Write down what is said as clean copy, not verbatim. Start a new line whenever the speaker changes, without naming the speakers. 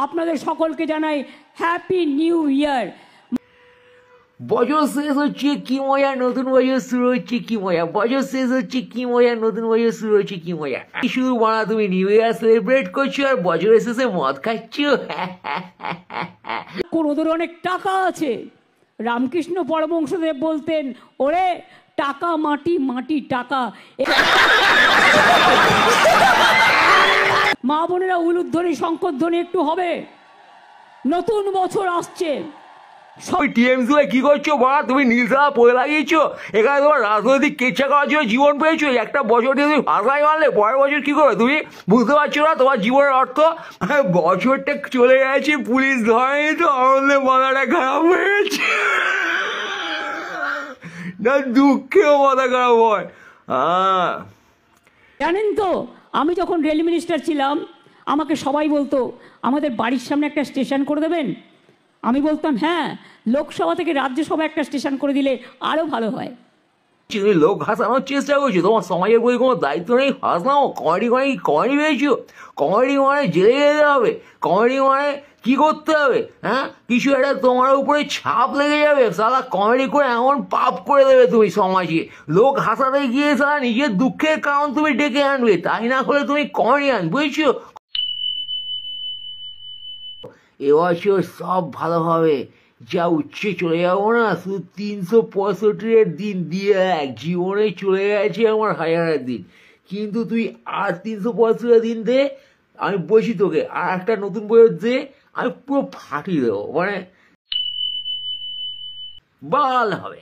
আপনাদের সকলকে জানাই হ্যাপি নিউ ইয়ার।
বছর শেষ হচ্ছে কি মজা, নতুন বছর শুরু হচ্ছে কি মজা। বছর শেষ হচ্ছে কি মজা, নতুন বছর শুরু হচ্ছে কি মজা। শুধু বানা তুমি নিউ ইয়ার সেলিব্রেট করছো আর বছরের শেষে মদ খাচ্ছো।
ওদের অনেক টাকা আছে। রামকৃষ্ণ পরমহংসদেব বলতেন, ওরে টাকা মাটি, মাটি টাকা। মা বোনেরা উলুধ্বনি শঙ্করধ্বনি একটু হবে। নতুন বছর আসছে।
টিএমসি কি করছো বাড়া? তুমি নীলসা পড়ে লাগিয়েছো এখানে, তোমার রাজনৈতিক কেচ্ছা করার জন্য জীবন পেয়েছো। একটা বছর দিয়ে তুমি ভাষায় মারলে, পরের বছর কি করবে তুমি বুঝতে পারছো না তোমার জীবনের অর্থ? বছরটা চলে গেছে, পুলিশ ধরেনি তো আমাদের মাথাটা খারাপ হয়ে গেছে। না দুঃখেও মাথা খারাপ হয়।
জানেন তো, আমি যখন রেল মিনিস্টার ছিলাম আমাকে সবাই বলতো আমাদের বাড়ির সামনে একটা স্টেশন করে দেবেন। আমি বলতাম হ্যাঁ, লোকসভা থেকে রাজ্যসভা একটা স্টেশন করে দিলে আরও ভালো হয়।
তুমি লোক হাসানোর চেষ্টা করছো, তোমার সমাজের প্রতি কোনো দায়িত্ব নেই। হাসাও কমেডি, কমেডি পেয়েছো। কমেডি মানে জেলে যেতে হবে। কমেডি মানে কি করতে হবে? হ্যাঁ, কিছু একটা তোমার উপরে ছাপ লেগে যাবে, সালা কমেডি করে এমন পাপ করে দেবে তুমি সমাজে। লোক হাসাতে গিয়ে সালা নিজের দুঃখের কারণ তুমি ডেকে আনবে, তাই না হলে তুমি কমেডিয়ান, বুঝছো? এবছর সব ভালো হবে, যা উচ্ছে চলে যাবো না, শুধু 365 দিন দিয়ে এক জীবনে চলে গেছে আমার হাজারের দিন। কিন্তু তুই আর 365 দিন দে, আমি বলছি তোকে, আর একটা নতুন বছর দে, আমি পুরো ফাটিয়ে দেবো, মানে বাল হবে।